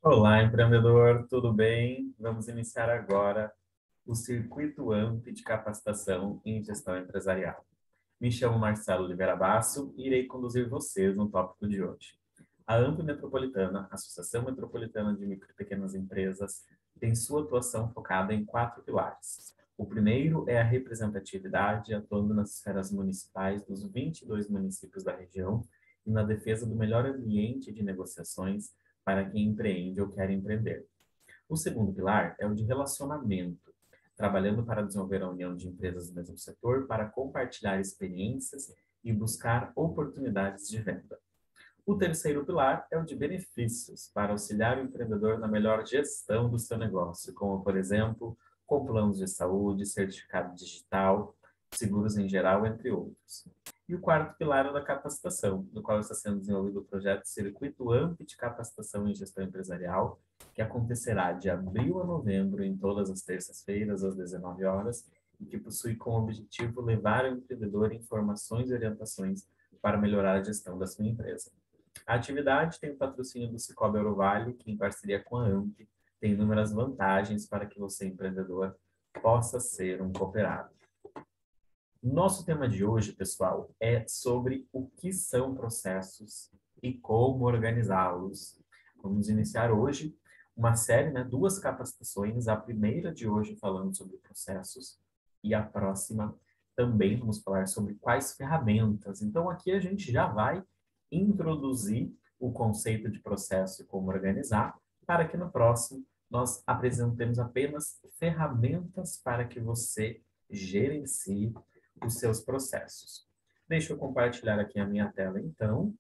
Olá, empreendedor, tudo bem? Vamos iniciar agora o Circuito AMP de Capacitação em Gestão Empresarial. Me chamo Marcelo Oliveira Basso e irei conduzir vocês no tópico de hoje. A AMP Metropolitana, Associação Metropolitana de Micro e Pequenas Empresas, tem sua atuação focada em quatro pilares. O primeiro é a representatividade, atuando nas esferas municipais dos 22 municípios da região e na defesa do melhor ambiente de negociações para quem empreende ou quer empreender. O segundo pilar é o de relacionamento, trabalhando para desenvolver a união de empresas do mesmo setor para compartilhar experiências e buscar oportunidades de venda. O terceiro pilar é o de benefícios, para auxiliar o empreendedor na melhor gestão do seu negócio, como, por exemplo, com planos de saúde, certificado digital, seguros em geral, entre outros. E o quarto pilar é o da capacitação, no qual está sendo desenvolvido o projeto Circuito AMP de Capacitação em Gestão Empresarial, que acontecerá de abril a novembro, em todas as terças-feiras, às 19 horas, e que possui como objetivo levar ao empreendedor informações e orientações para melhorar a gestão da sua empresa. A atividade tem o patrocínio do Cicobi Eurovale, que, em parceria com a AMP, tem inúmeras vantagens para que você, empreendedor, possa ser um cooperado. Nosso tema de hoje, pessoal, é sobre o que são processos e como organizá-los. Vamos iniciar hoje uma série, duas capacitações, a primeira de hoje falando sobre processos e a próxima também vamos falar sobre quais ferramentas. Então, aqui a gente já vai introduzir o conceito de processo e como organizar, para que no próximo nós apresentemos apenas ferramentas para que você gerencie os seus processos. Deixa eu compartilhar aqui a minha tela, então,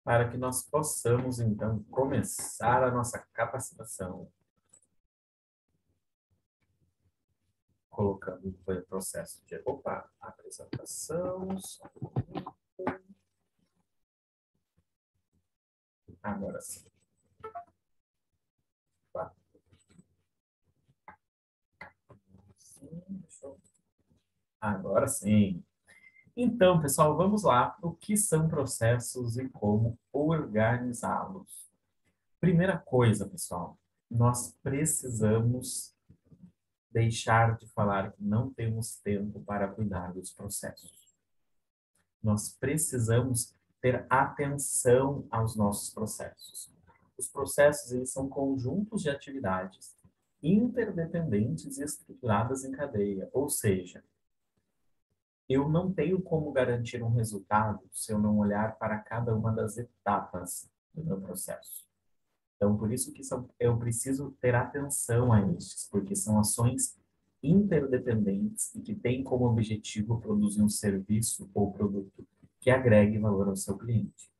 para que nós possamos, então, começar a nossa capacitação, colocando o processo de, apresentação, agora sim. Agora sim. Então, pessoal, vamos lá. O que são processos e como organizá-los? Primeira coisa, pessoal, nós precisamos deixar de falar que não temos tempo para cuidar dos processos. Nós precisamos ter atenção aos nossos processos. Os processos, eles são conjuntos de atividades interdependentes e estruturadas em cadeia, ou seja, eu não tenho como garantir um resultado se eu não olhar para cada uma das etapas do meu processo. Então, por isso que eu preciso ter atenção a estes, porque são ações interdependentes e que têm como objetivo produzir um serviço ou produto que agregue valor ao seu cliente.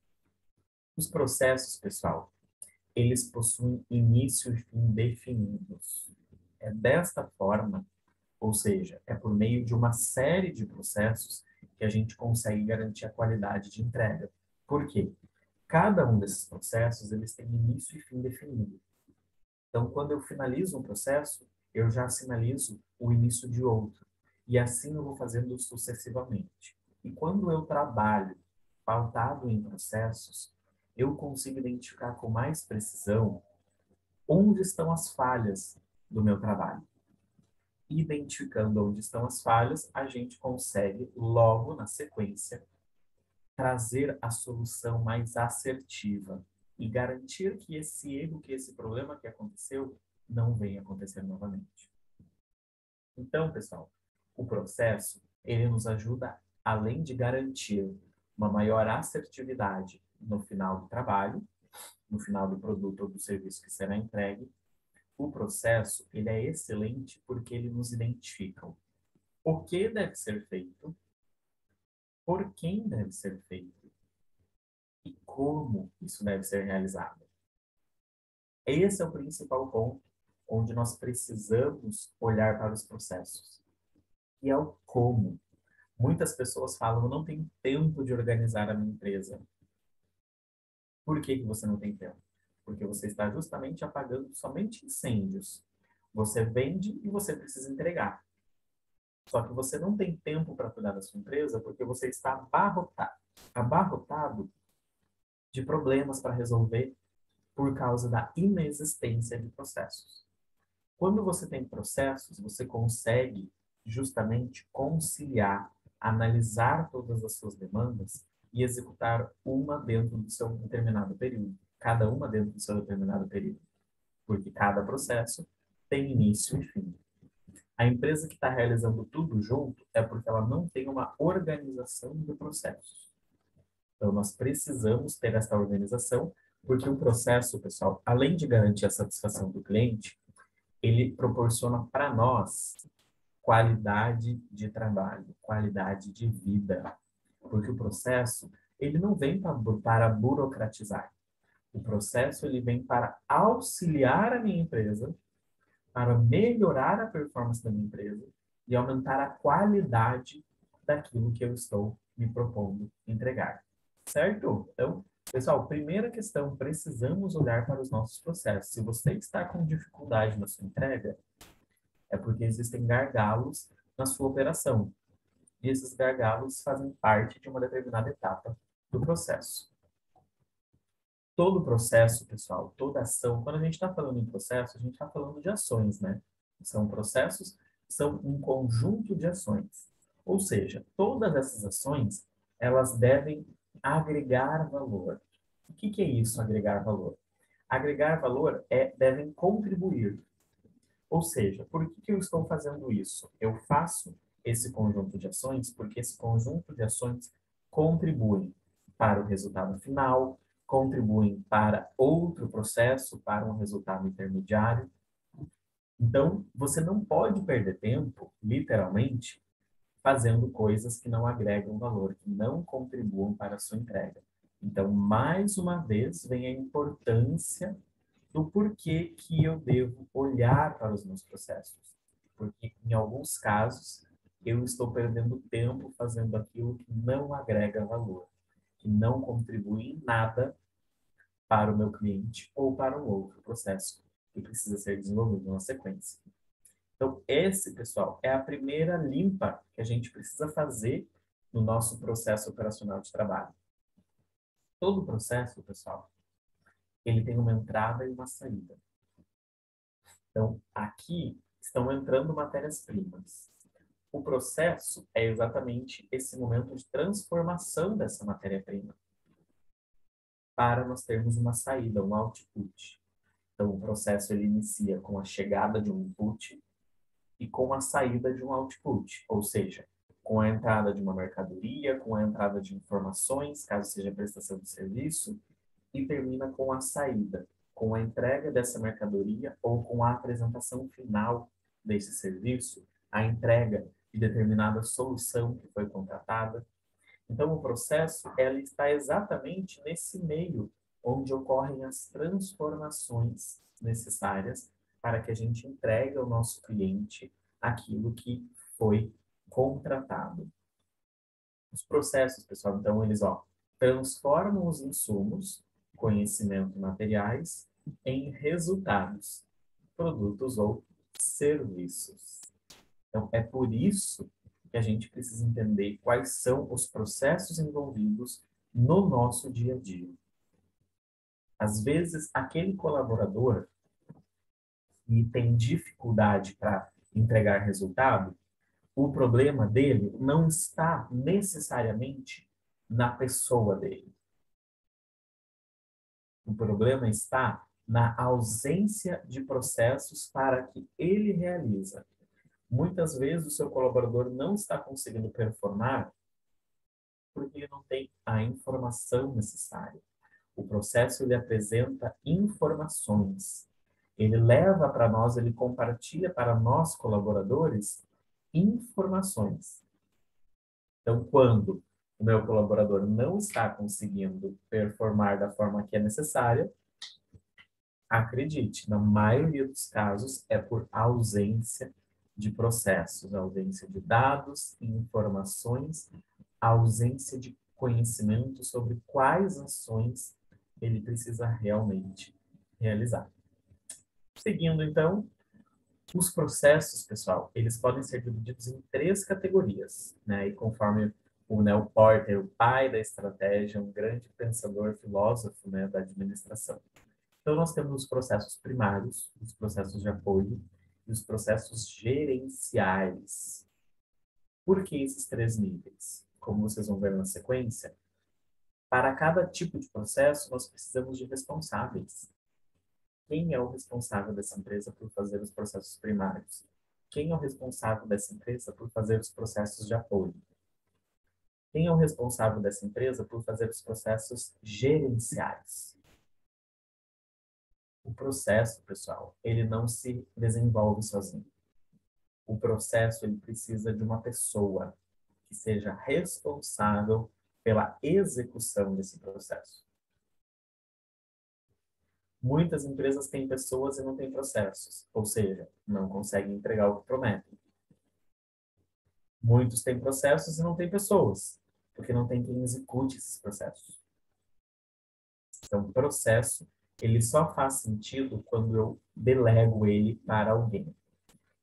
Os processos, pessoal, eles possuem início e fim definidos. É desta forma, ou seja, é por meio de uma série de processos que a gente consegue garantir a qualidade de entrega. Por quê? Cada um desses processos, eles têm início e fim definido. Então, quando eu finalizo um processo, eu já sinalizo o início de outro. E assim eu vou fazendo sucessivamente. E quando eu trabalho pautado em processos, eu consigo identificar com mais precisão onde estão as falhas do meu trabalho. Identificando onde estão as falhas, a gente consegue, logo na sequência, trazer a solução mais assertiva e garantir que esse erro, que esse problema que aconteceu, não venha acontecer novamente. Então, pessoal, o processo, ele nos ajuda, além de garantir uma maior assertividade no final do trabalho, no final do produto ou do serviço que será entregue, o processo, ele é excelente porque ele nos identifica o que deve ser feito, por quem deve ser feito e como isso deve ser realizado. Esse é o principal ponto onde nós precisamos olhar para os processos, e é o como. Muitas pessoas falam, eu não tenho tempo de organizar a minha empresa. Por que que você não tem tempo? Porque você está justamente apagando somente incêndios. Você vende e você precisa entregar. Só que você não tem tempo para cuidar da sua empresa porque você está abarrotado de problemas para resolver por causa da inexistência de processos. Quando você tem processos, você consegue justamente conciliar, analisar todas as suas demandas e executar uma dentro do seu determinado período, cada uma dentro do seu determinado período, porque cada processo tem início e fim. A empresa que está realizando tudo junto é porque ela não tem uma organização de processos. Então, nós precisamos ter essa organização, porque o processo, pessoal, além de garantir a satisfação do cliente, ele proporciona para nós qualidade de trabalho, qualidade de vida. Porque o processo, ele não vem para burocratizar. O processo, ele vem para auxiliar a minha empresa, para melhorar a performance da minha empresa e aumentar a qualidade daquilo que eu estou me propondo entregar. Certo? Então, pessoal, primeira questão, precisamos olhar para os nossos processos. Se você está com dificuldade na sua entrega, é porque existem gargalos na sua operação. E esses gargalos fazem parte de uma determinada etapa do processo. Todo processo, pessoal, toda ação, quando a gente está falando em processo, a gente está falando de ações, né? São processos, são um conjunto de ações. Ou seja, todas essas ações, elas devem agregar valor. O que é isso, agregar valor? Agregar valor devem contribuir. Ou seja, por que eu estou fazendo isso? Eu faço esse conjunto de ações porque esse conjunto de ações contribuem para o resultado final, contribuem para outro processo, para um resultado intermediário. Então, você não pode perder tempo, literalmente, fazendo coisas que não agregam valor, que não contribuam para a sua entrega. Então, mais uma vez, vem a importância do porquê que eu devo olhar para os meus processos. Porque, em alguns casos, eu estou perdendo tempo fazendo aquilo que não agrega valor, que não contribui em nada para o meu cliente ou para um outro processo que precisa ser desenvolvido na sequência. Então, esse, pessoal, é a primeira limpa que a gente precisa fazer no nosso processo operacional de trabalho. Todo processo, pessoal, ele tem uma entrada e uma saída. Então, aqui estão entrando matérias-primas. O processo é exatamente esse momento de transformação dessa matéria-prima para nós termos uma saída, um output. Então, o processo ele inicia com a chegada de um input e com a saída de um output, ou seja, com a entrada de uma mercadoria, com a entrada de informações, caso seja prestação de serviço, e termina com a saída, com a entrega dessa mercadoria ou com a apresentação final desse serviço, a entrega de determinada solução que foi contratada. Então, o processo ela está exatamente nesse meio onde ocorrem as transformações necessárias para que a gente entregue ao nosso cliente aquilo que foi contratado. Os processos, pessoal, então, eles transformam os insumos, conhecimento materiais, em resultados, produtos ou serviços. Então, é por isso que a gente precisa entender quais são os processos envolvidos no nosso dia a dia. Às vezes, aquele colaborador que tem dificuldade para entregar resultado, o problema dele não está necessariamente na pessoa dele. O problema está na ausência de processos para que ele realiza. Muitas vezes o seu colaborador não está conseguindo performar porque ele não tem a informação necessária. O processo ele apresenta informações. Ele leva para nós, ele compartilha para nós colaboradores informações. Então, quando o meu colaborador não está conseguindo performar da forma que é necessária, acredite, na maioria dos casos é por ausência de processos, ausência de dados e informações, ausência de conhecimento sobre quais ações ele precisa realmente realizar. Seguindo, então, os processos, pessoal, eles podem ser divididos em 3 categorias, né? E conforme O Neil Porter, o pai da estratégia, um grande pensador, filósofo, né, da administração. Então, nós temos os processos primários, os processos de apoio e os processos gerenciais. Por que esses três níveis? Como vocês vão ver na sequência, para cada tipo de processo, nós precisamos de responsáveis. Quem é o responsável dessa empresa por fazer os processos primários? Quem é o responsável dessa empresa por fazer os processos de apoio? Quem é o responsável dessa empresa por fazer os processos gerenciais? O processo, pessoal, ele não se desenvolve sozinho. O processo, ele precisa de uma pessoa que seja responsável pela execução desse processo. Muitas empresas têm pessoas e não têm processos, ou seja, não conseguem entregar o que prometem. Muitos têm processos e não têm pessoas, porque não tem quem execute esses processos. Então, o processo, ele só faz sentido quando eu delego ele para alguém.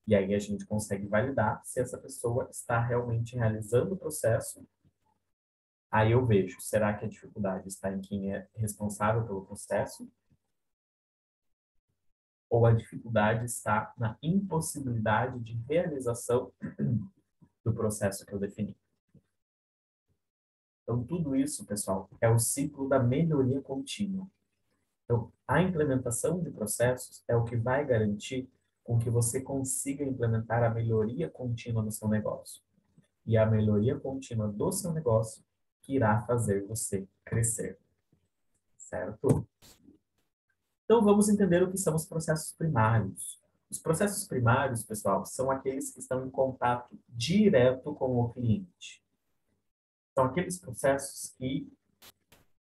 E aí a gente consegue validar se essa pessoa está realmente realizando o processo. Aí eu vejo, será que a dificuldade está em quem é responsável pelo processo? Ou a dificuldade está na impossibilidade de realização do processo que eu defini? Então, tudo isso, pessoal, é o ciclo da melhoria contínua. Então, a implementação de processos é o que vai garantir com que você consiga implementar a melhoria contínua no seu negócio. E a melhoria contínua do seu negócio que irá fazer você crescer. Certo? Então, vamos entender o que são os processos primários. Os processos primários, pessoal, são aqueles que estão em contato direto com o cliente. São aqueles processos que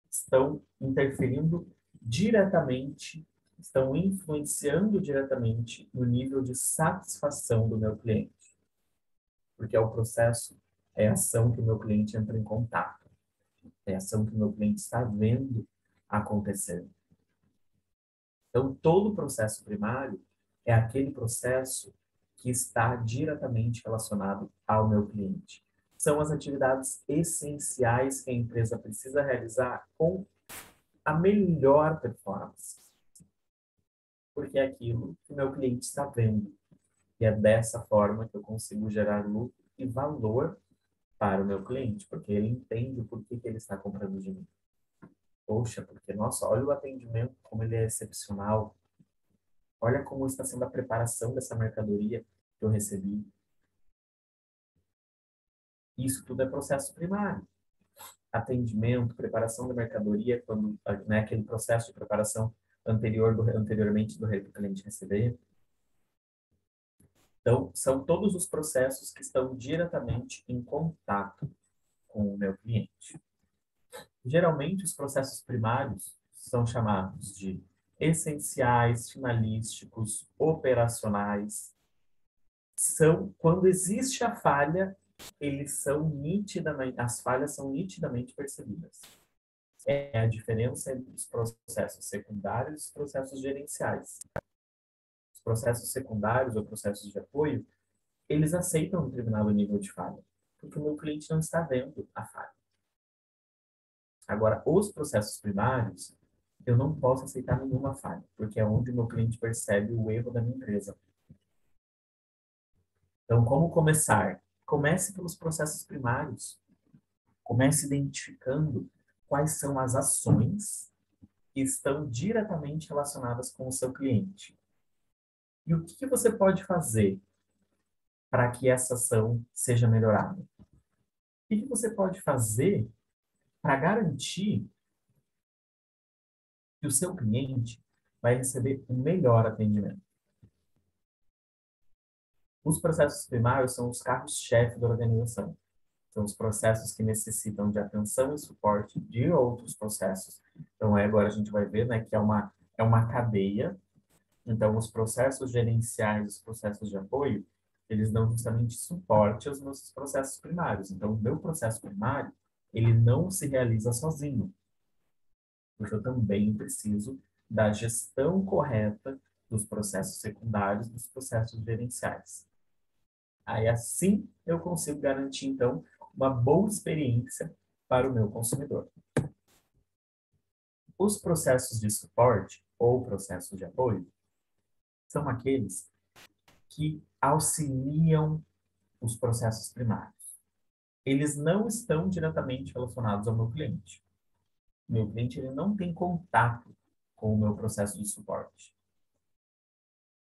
estão interferindo diretamente, estão influenciando diretamente no nível de satisfação do meu cliente. Porque é o processo, é a ação que o meu cliente entra em contato. É a ação que o meu cliente está vendo acontecer. Então, todo o processo primário é aquele processo que está diretamente relacionado ao meu cliente. São as atividades essenciais que a empresa precisa realizar com a melhor performance. Porque é aquilo que o meu cliente está vendo. E é dessa forma que eu consigo gerar lucro e valor para o meu cliente, porque ele entende o porquê que ele está comprando de mim. Poxa, porque, nossa, olha o atendimento, como ele é excepcional. Olha como está sendo a preparação dessa mercadoria que eu recebi. Isso tudo é processo primário. Atendimento, preparação da mercadoria, quando, né, aquele processo de preparação anteriormente do cliente receber. Então, são todos os processos que estão diretamente em contato com o meu cliente. Geralmente, os processos primários são chamados de essenciais, finalísticos, operacionais. São, quando existe a falha, as falhas são nitidamente percebidas. É a diferença entre os processos secundários e os processos gerenciais. Os processos secundários ou processos de apoio, eles aceitam um determinado nível de falha, porque o meu cliente não está vendo a falha. Agora, os processos primários, eu não posso aceitar nenhuma falha, porque é onde o meu cliente percebe o erro da minha empresa. Então, como começar? Comece pelos processos primários. Comece identificando quais são as ações que estão diretamente relacionadas com o seu cliente. E o que você pode fazer para que essa ação seja melhorada? O que você pode fazer para garantir que o seu cliente vai receber o melhor atendimento? Os processos primários são os carros-chefe da organização. São os processos que necessitam de atenção e suporte de outros processos. Então, agora a gente vai ver, né, que é uma cadeia. Então, os processos gerenciais, os processos de apoio, eles dão justamente suporte aos nossos processos primários. Então, o meu processo primário, ele não se realiza sozinho, porque eu também preciso da gestão correta dos processos secundários, dos processos gerenciais. Aí, assim, eu consigo garantir, então, uma boa experiência para o meu consumidor. Os processos de suporte ou processos de apoio são aqueles que auxiliam os processos primários. Eles não estão diretamente relacionados ao meu cliente. Meu cliente ele não tem contato com o meu processo de suporte,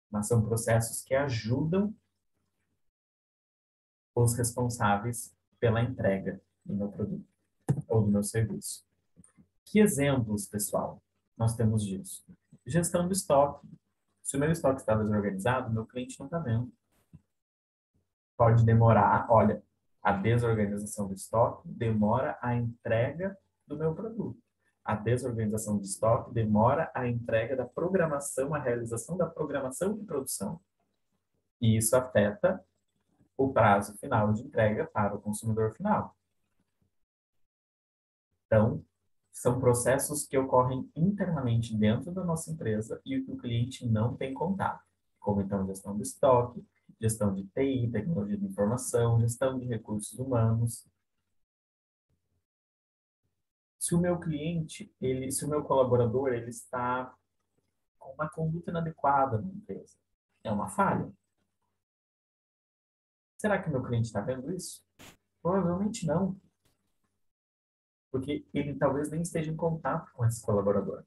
mas são processos que ajudam os responsáveis pela entrega do meu produto ou do meu serviço. Que exemplos, pessoal, nós temos disso? Gestão do estoque. Se o meu estoque está desorganizado, meu cliente não está vendo. Pode demorar, olha, a desorganização do estoque demora a entrega do meu produto. A desorganização do estoque demora a entrega da programação, a realização da programação de produção. E isso afeta o prazo final de entrega para o consumidor final. Então, são processos que ocorrem internamente dentro da nossa empresa e o cliente não tem contato, como então gestão do estoque, gestão de TI, tecnologia de informação, gestão de recursos humanos. Se o meu cliente, se o meu colaborador, ele está com uma conduta inadequada na empresa, é uma falha. Será que o meu cliente está vendo isso? Provavelmente não, porque ele talvez nem esteja em contato com esse colaborador.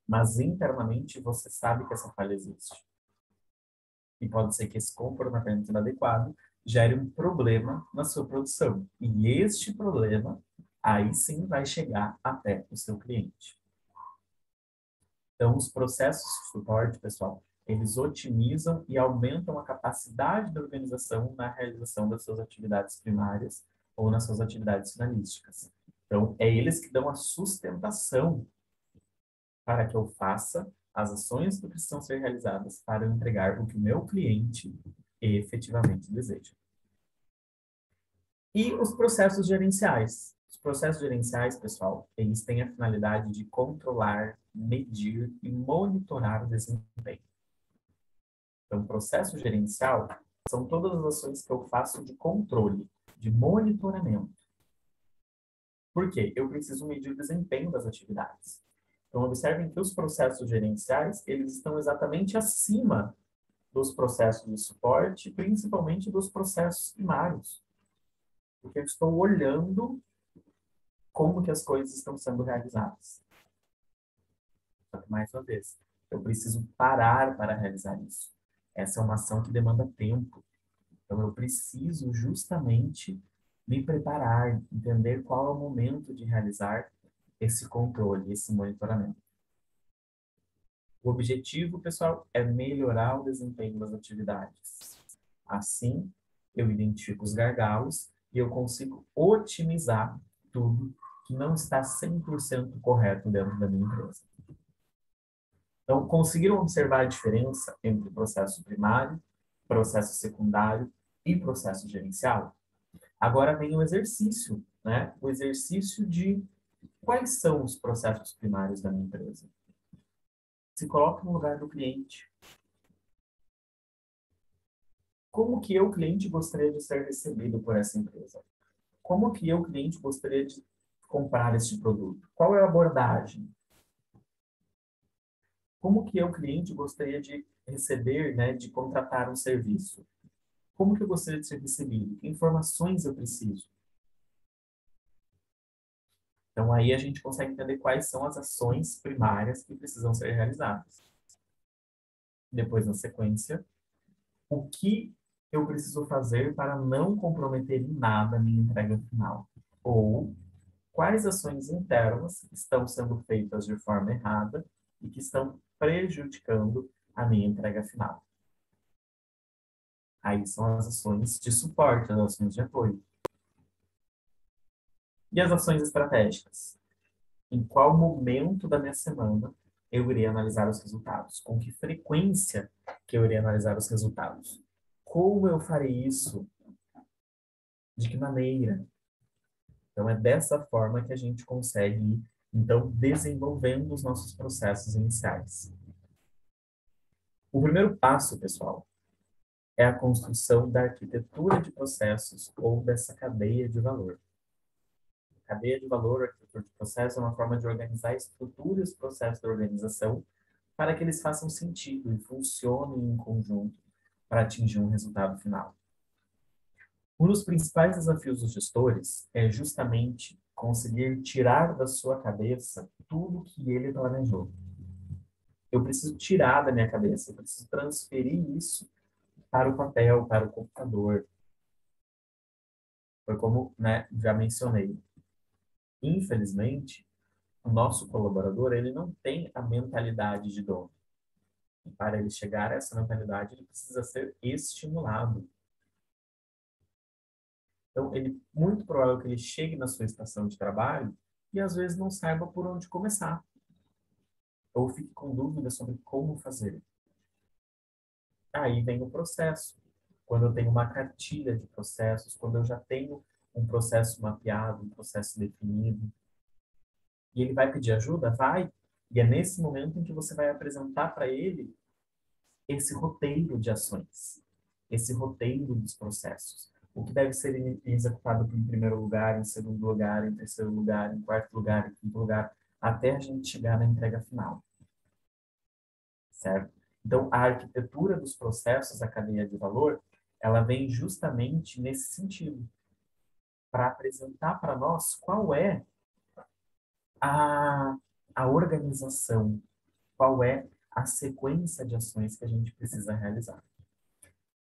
Mas internamente você sabe que essa falha existe. E pode ser que esse comportamento inadequado gere um problema na sua produção. E este problema, aí sim vai chegar até o seu cliente. Então, os processos de suporte, pessoal, eles otimizam e aumentam a capacidade da organização na realização das suas atividades primárias ou nas suas atividades finalísticas. Então, é eles que dão a sustentação para que eu faça as ações que precisam ser realizadas para eu entregar o que o meu cliente efetivamente deseja. E os processos gerenciais. Os processos gerenciais, pessoal, eles têm a finalidade de controlar, medir e monitorar o desempenho. Então, processo gerencial são todas as ações que eu faço de controle, de monitoramento. Por quê? Eu preciso medir o desempenho das atividades. Então, observem que os processos gerenciais, eles estão exatamente acima dos processos de suporte, principalmente dos processos primários. Porque eu estou olhando como que as coisas estão sendo realizadas. Só que, mais uma vez, eu preciso parar para realizar isso. Essa é uma ação que demanda tempo. Então, eu preciso justamente me preparar, entender qual é o momento de realizar esse controle, esse monitoramento. O objetivo, pessoal, é melhorar o desempenho das atividades. Assim, eu identifico os gargalos e eu consigo otimizar tudo que não está 100% correto dentro da minha empresa. Então, conseguiram observar a diferença entre processo primário, processo secundário e processo gerencial? Agora vem o exercício, né? O exercício de quais são os processos primários da minha empresa. Se coloque no lugar do cliente. Como que eu, cliente, gostaria de ser recebido por essa empresa? Como que eu, cliente, gostaria de comprar este produto? Qual é a abordagem? Como que eu, cliente, gostaria de receber, né, de contratar um serviço? Como que eu gostaria de ser recebido? Que informações eu preciso? Então, aí a gente consegue entender quais são as ações primárias que precisam ser realizadas. Depois, na sequência, o que eu preciso fazer para não comprometer em nada a minha entrega final? Ou quais ações internas estão sendo feitas de forma errada e que estão prejudicando a minha entrega final? Aí são as ações de suporte, as ações de apoio. E as ações estratégicas? Em qual momento da minha semana eu irei analisar os resultados? Com que frequência que eu irei analisar os resultados? Como eu farei isso? De que maneira? Então, é dessa forma que a gente consegue ir, então, desenvolvendo os nossos processos iniciais. O primeiro passo, pessoal, é a construção da arquitetura de processos ou dessa cadeia de valor. Cadeia de valor, arquitetura de processo, é uma forma de organizar a estrutura e os processos da organização para que eles façam sentido e funcionem em conjunto para atingir um resultado final. Um dos principais desafios dos gestores é justamente conseguir tirar da sua cabeça tudo que ele planejou. Eu preciso tirar da minha cabeça, eu preciso transferir isso para o papel, para o computador. Foi como, né, já mencionei. Infelizmente, o nosso colaborador, ele não tem a mentalidade de dono. E para ele chegar a essa mentalidade, ele precisa ser estimulado. Então, muito provável que ele chegue na sua estação de trabalho e às vezes não saiba por onde começar, ou fique com dúvidas sobre como fazer. Aí vem o processo. Quando eu tenho uma cartilha de processos, quando eu já tenho um processo mapeado, um processo definido, e ele vai pedir ajuda? Vai. E é nesse momento em que você vai apresentar para ele esse roteiro de ações, esse roteiro dos processos. O que deve ser executado em primeiro lugar, em segundo lugar, em terceiro lugar, em quarto lugar, em quinto lugar, até a gente chegar na entrega final. Certo? Então, a arquitetura dos processos da cadeia de valor, ela vem justamente nesse sentido, para apresentar para nós qual é a, a organização, qual é a sequência de ações que a gente precisa realizar.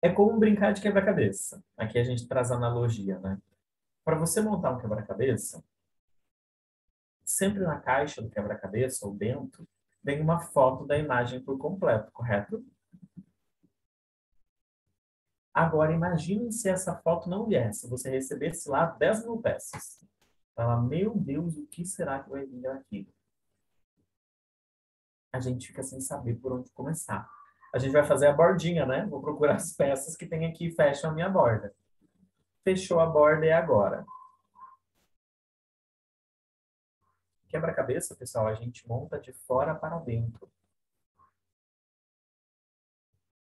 É como brincar de quebra-cabeça. Aqui a gente traz analogia, né? Para você montar um quebra-cabeça, sempre na caixa do quebra-cabeça ou dentro, vem uma foto da imagem por completo, correto? Agora, imagine se essa foto não viesse, você recebesse lá 10.000 peças. Fala, meu Deus, o que será que vai vir aqui? A gente fica sem saber por onde começar. A gente vai fazer a bordinha, né? Vou procurar as peças que tem aqui e fecham a minha borda. Fechou a borda e agora? Quebra-cabeça, pessoal, a gente monta de fora para dentro.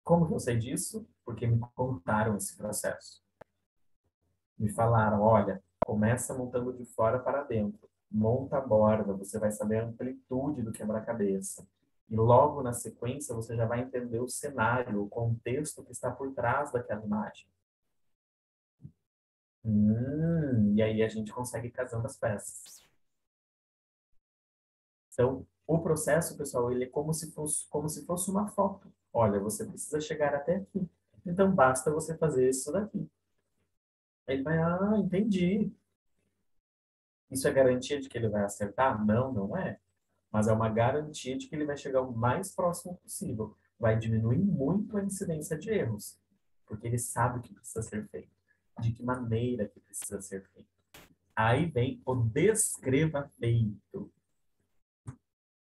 Como que eu sei disso? Porque me contaram esse processo. Me falaram, olha, começa montando de fora para dentro. Monta a borda, você vai saber a amplitude do quebra-cabeça. E logo na sequência você já vai entender o cenário, o contexto que está por trás daquela imagem. E aí a gente consegue ir casando as peças. Então, o processo, pessoal, ele é como se fosse uma foto. Olha, você precisa chegar até aqui. Então, basta você fazer isso daqui. Ele vai, entendi. Isso é garantia de que ele vai acertar? Não, não é. Mas é uma garantia de que ele vai chegar o mais próximo possível. Vai diminuir muito a incidência de erros, porque ele sabe o que precisa ser feito, de que maneira que precisa ser feito. Aí vem o descreva feito.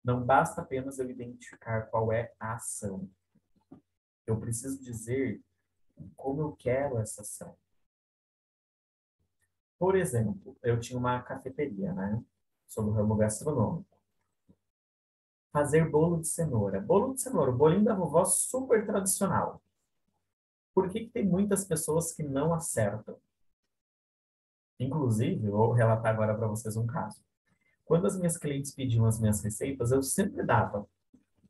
Não basta apenas eu identificar qual é a ação. Eu preciso dizer como eu quero essa ação. Por exemplo, eu tinha uma cafeteria, né? Sobre o ramo gastronômico. Fazer bolo de cenoura. Bolo de cenoura, o bolinho da vovó super tradicional. Por que que tem muitas pessoas que não acertam? Inclusive, eu vou relatar agora para vocês um caso. Quando as minhas clientes pediam as minhas receitas, eu sempre dava.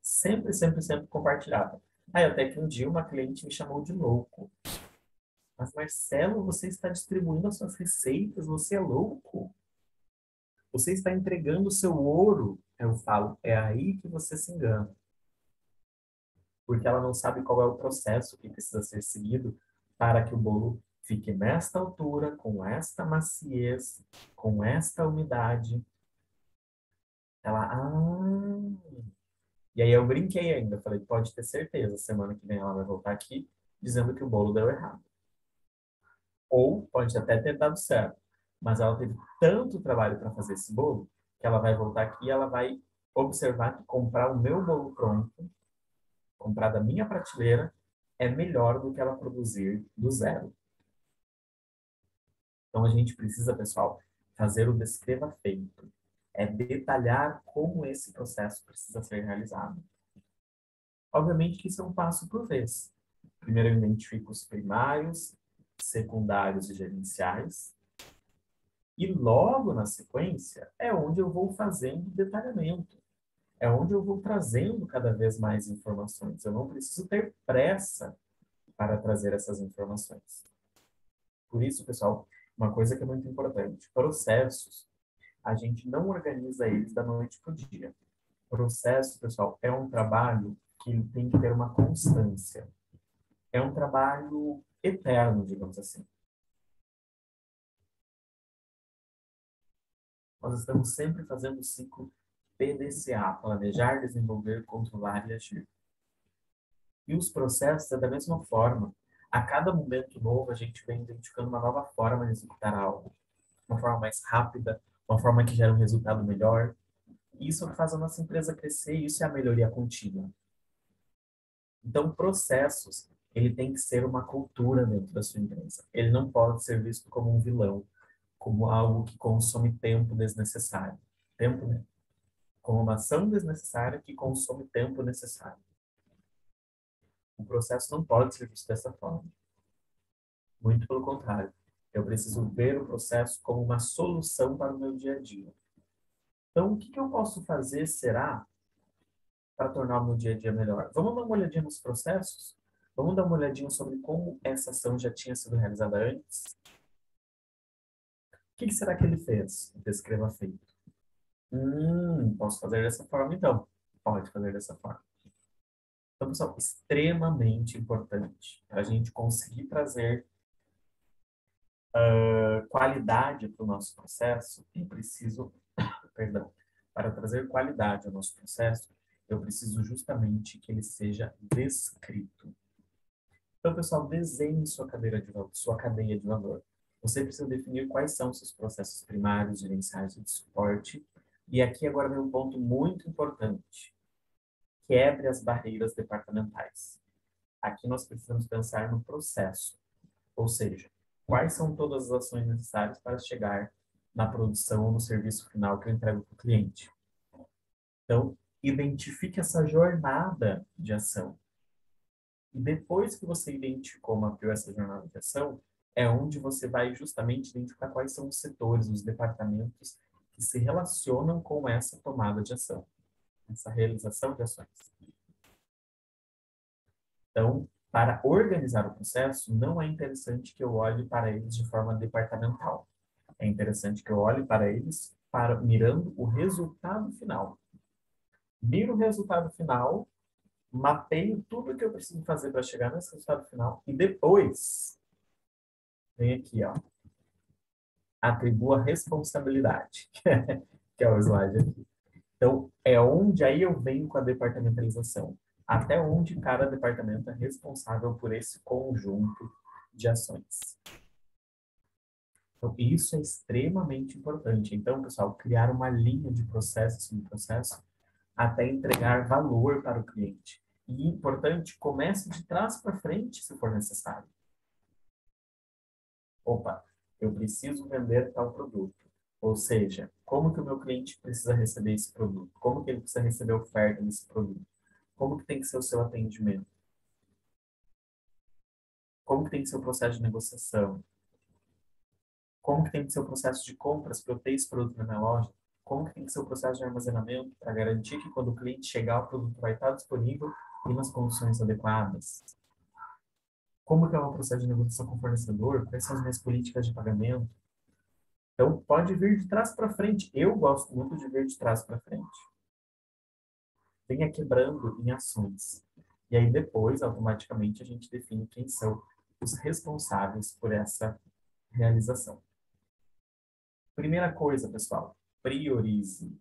Sempre, sempre, sempre compartilhava. Aí até que um dia uma cliente me chamou de louco. Mas Marcelo, você está distribuindo as suas receitas, você é louco? Você está entregando o seu ouro. Eu falo, é aí que você se engana. Porque ela não sabe qual é o processo que precisa ser seguido para que o bolo fique nesta altura, com esta maciez, com esta umidade. Ela, E aí eu brinquei ainda, falei, pode ter certeza, semana que vem ela vai voltar aqui dizendo que o bolo deu errado. Ou pode até ter dado certo, mas ela teve tanto trabalho para fazer esse bolo que ela vai voltar aqui e ela vai observar que comprar o meu bolo pronto, comprar da minha prateleira, é melhor do que ela produzir do zero. Então a gente precisa, pessoal, fazer o descreva feito. É detalhar como esse processo precisa ser realizado. Obviamente que isso é um passo por vez. Primeiro eu identifico os primários, secundários e gerenciais. E logo na sequência é onde eu vou fazendo detalhamento. É onde eu vou trazendo cada vez mais informações. Eu não preciso ter pressa para trazer essas informações. Por isso, pessoal, uma coisa que é muito importante: processos, a gente não organiza eles da noite para o dia. Processo, pessoal, é um trabalho que tem que ter uma constância. É um trabalho eterno, digamos assim. Nós estamos sempre fazendo o ciclo PDCA, planejar, desenvolver, controlar e agir. E os processos é da mesma forma. A cada momento novo, a gente vem identificando uma nova forma de executar algo. Uma forma mais rápida, uma forma que gera um resultado melhor. Isso é o que faz a nossa empresa crescer e isso é a melhoria contínua. Então, processos, ele tem que ser uma cultura dentro da sua empresa. Ele não pode ser visto como um vilão, como algo que consome tempo desnecessário. Tempo, né? Como uma ação desnecessária que consome tempo necessário. O processo não pode ser visto dessa forma. Muito pelo contrário. Eu preciso ver o processo como uma solução para o meu dia a dia. Então, o que eu posso fazer, será, para tornar o meu dia a dia melhor? Vamos dar uma olhadinha nos processos? Vamos dar uma olhadinha sobre como essa ação já tinha sido realizada antes? O que será que ele fez? Descreva feito. Posso fazer dessa forma, então. Pode fazer dessa forma. Então, pessoal, extremamente importante para a gente conseguir trazer qualidade para o nosso processo, eu preciso, perdão, para trazer qualidade ao nosso processo, eu preciso justamente que ele seja descrito. Então, pessoal, desenhe sua cadeia de valor. Você precisa definir quais são seus processos primários, gerenciais e de suporte. E aqui agora vem um ponto muito importante. Quebre as barreiras departamentais. Aqui nós precisamos pensar no processo, ou seja, quais são todas as ações necessárias para chegar na produção ou no serviço final que eu entrego para o cliente. Então, identifique essa jornada de ação. E depois que você identificou, mapeou essa jornada de ação, é onde você vai justamente identificar quais são os setores, os departamentos que se relacionam com essa tomada de ação, essa realização de ações. Então, para organizar o processo, não é interessante que eu olhe para eles de forma departamental. É interessante que eu olhe para eles mirando o resultado final. Miro o resultado final, mapeio tudo o que eu preciso fazer para chegar nesse resultado final e depois vem aqui, ó, atribua responsabilidade, que é o slide aqui. Então, é onde aí eu venho com a departamentalização. Até onde cada departamento é responsável por esse conjunto de ações. Então, isso é extremamente importante. Então, pessoal, criar uma linha de processo em processo até entregar valor para o cliente. E, importante, comece de trás para frente, se for necessário. Opa, eu preciso vender tal produto. Ou seja, como que o meu cliente precisa receber esse produto? Como que ele precisa receber oferta desse produto? Como que tem que ser o seu atendimento? Como que tem que ser o processo de negociação? Como que tem que ser o processo de compras para eu ter esse produto na minha loja? Como que tem que ser o processo de armazenamento para garantir que quando o cliente chegar, o produto vai estar disponível e nas condições adequadas? Como que é o processo de negociação com o fornecedor? Quais são as minhas políticas de pagamento? Então, pode vir de trás para frente. Eu gosto muito de vir de trás para frente. Venha quebrando em ações. E aí, depois, automaticamente, a gente define quem são os responsáveis por essa realização. Primeira coisa, pessoal, priorize.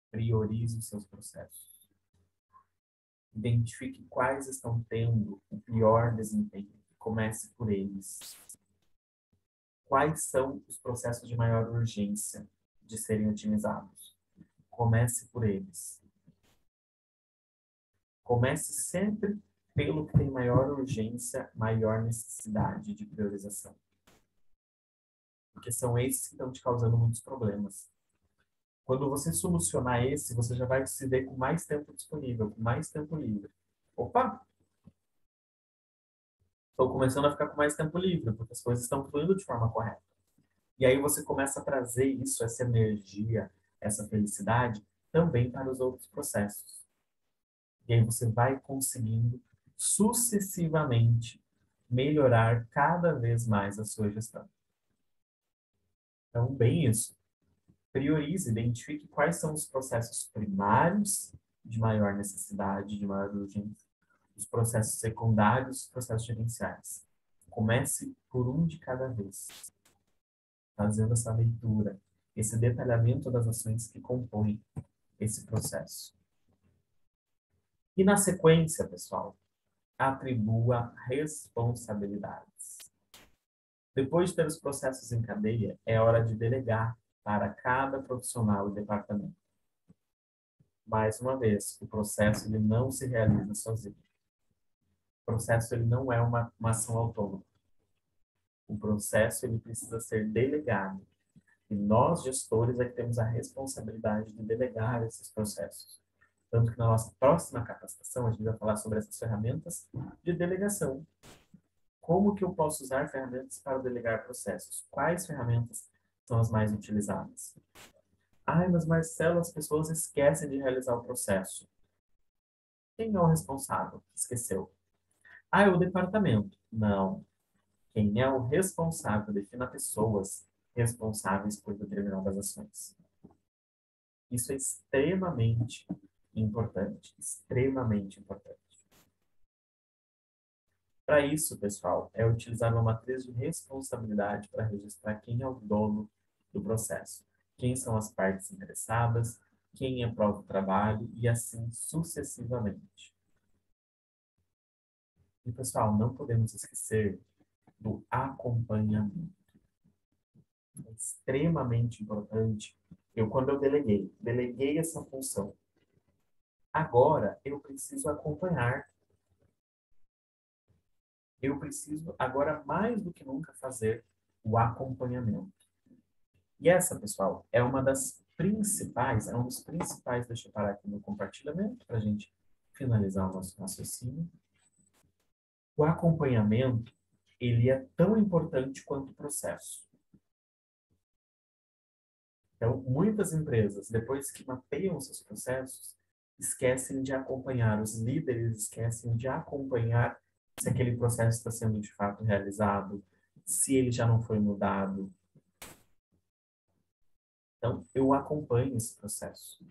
Priorize os seus processos. Identifique quais estão tendo o pior desempenho. Comece por eles. Quais são os processos de maior urgência de serem otimizados? Comece por eles. Comece sempre pelo que tem maior urgência, maior necessidade de priorização. Porque são esses que estão te causando muitos problemas. Quando você solucionar esse, você já vai se ver com mais tempo disponível, com mais tempo livre. Opa! estou começando a ficar com mais tempo livre, porque as coisas estão fluindo de forma correta. E aí você começa a trazer isso, essa energia, essa felicidade, também para os outros processos. E aí você vai conseguindo sucessivamente melhorar cada vez mais a sua gestão. Então, bem isso. Priorize, identifique quais são os processos primários de maior necessidade, de maior urgência, os processos secundários, os processos gerenciais. Comece por um de cada vez, fazendo essa leitura, esse detalhamento das ações que compõem esse processo. E na sequência, pessoal, atribua responsabilidades. Depois de ter os processos em cadeia, é hora de delegar para cada profissional e departamento. Mais uma vez, o processo ele não se realiza sozinho. O processo ele não é uma ação autônoma. O processo ele precisa ser delegado. E nós, gestores, é que temos a responsabilidade de delegar esses processos. Tanto que na nossa próxima capacitação, a gente vai falar sobre essas ferramentas de delegação. Como que eu posso usar ferramentas para delegar processos? Quais ferramentas são as mais utilizadas? Ai, mas Marcelo, as pessoas esquecem de realizar o processo. Quem é o responsável? Esqueceu. Ah, é o departamento. Não. Quem é o responsável defina pessoas responsáveis por determinadas ações. Isso é extremamente importante. Extremamente importante. Para isso, pessoal, é utilizar uma matriz de responsabilidade para registrar quem é o dono do processo, quem são as partes interessadas, quem aprova o trabalho e assim sucessivamente. E, pessoal, não podemos esquecer do acompanhamento. É extremamente importante. Quando eu deleguei essa função. Agora, eu preciso acompanhar. Eu preciso, agora, mais do que nunca, fazer o acompanhamento. E essa, pessoal, é uma das principais, é um dos principais, deixa eu parar aqui no compartilhamento, para a gente finalizar o nosso raciocínio. O acompanhamento, ele é tão importante quanto o processo. Então, muitas empresas, depois que mapeiam seus processos, esquecem de acompanhar, os líderes esquecem de acompanhar se aquele processo está sendo de fato realizado, se ele já não foi mudado. Então, eu acompanho esse processo.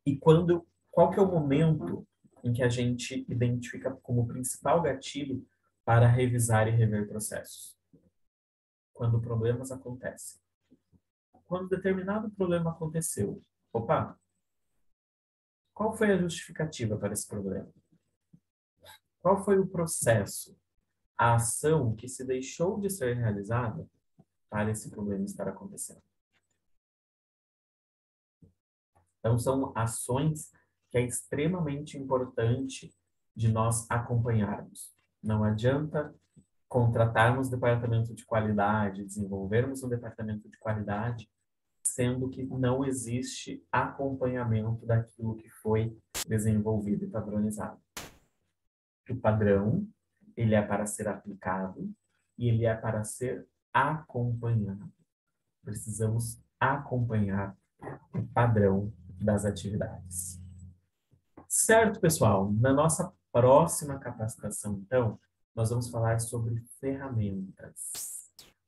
E qual que é o momento em que a gente identifica como principal gatilho para revisar e rever processos? Quando problemas acontecem. Quando determinado problema aconteceu, opa, qual foi a justificativa para esse problema? Qual foi o processo, a ação que se deixou de ser realizada para esse problema estar acontecendo? Então, são ações que é extremamente importante de nós acompanharmos. Não adianta contratarmos departamento de qualidade, desenvolvermos um departamento de qualidade, sendo que não existe acompanhamento daquilo que foi desenvolvido e padronizado. O padrão, ele é para ser aplicado e ele é para ser acompanhado. Precisamos acompanhar o padrão das atividades. Certo, pessoal? Na nossa próxima capacitação, então, nós vamos falar sobre ferramentas.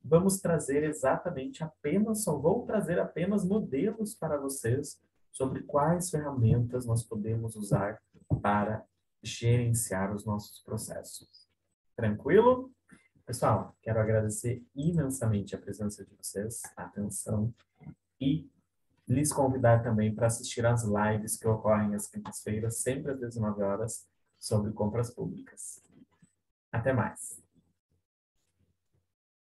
Vamos trazer exatamente só vou trazer apenas modelos para vocês sobre quais ferramentas nós podemos usar para gerenciar os nossos processos. Tranquilo? Pessoal, quero agradecer imensamente a presença de vocês, a atenção e lhes convidar também para assistir às lives que ocorrem às quintas-feiras, sempre às 19 horas, sobre compras públicas. Até mais!